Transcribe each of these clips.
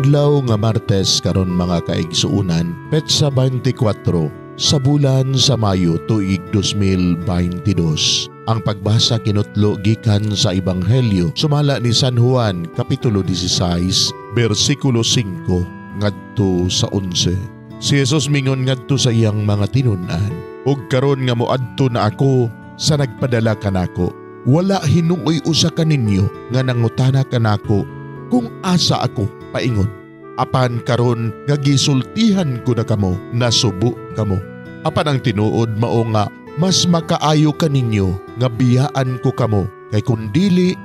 Adlaw nga Martes karon mga kaigsuunan, petsa 24 sa bulan sa Mayo tuig 2022. Ang pagbasa kinutlo gikan sa Ebanghelyo sumala ni San Juan kapitulo 16 bersikulo 5 ngadto sa 11. Si Jesus mingon ngadto sa iyang mga tinun-an, "Og karon nga moadto na ako sa nagpadala kanako, wala hinuoy usa ka ninyo nga nangutana kanako kung asa ako paingon. Apan karon nga gisultihan ko na kamo, nasubo kamo. Apan ang tinuod mao nga mas makaayo kaninyo nga biyaan ko kamo, kay kun dili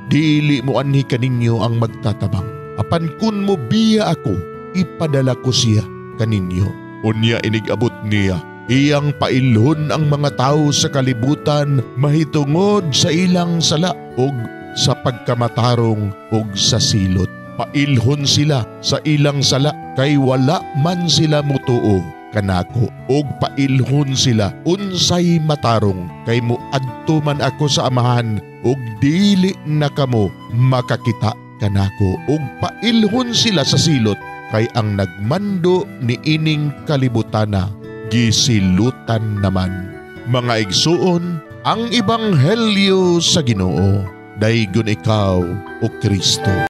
mo anhi kaninyo ang magtatabang. Apan kun mo biya ako, ipadala ko siya kaninyo." Unya inigabot niya, iyang pailhon ang mga tao sa kalibutan mahitungod sa ilang sala ug sa pagkamatarong ug sa silot. Pailhon sila sa ilang sala kay wala man sila mutuo kanako, ug pailhon sila unsay matarong kay muadto man ako sa amahan ug dili na kamo makakita kanako, ug pailhon sila sa silot kay ang nagmando ni ining kalibutana gisilutan naman. Mga igsuon, ang Ebanghelyo sa Ginoo, daygon ikaw o Kristo.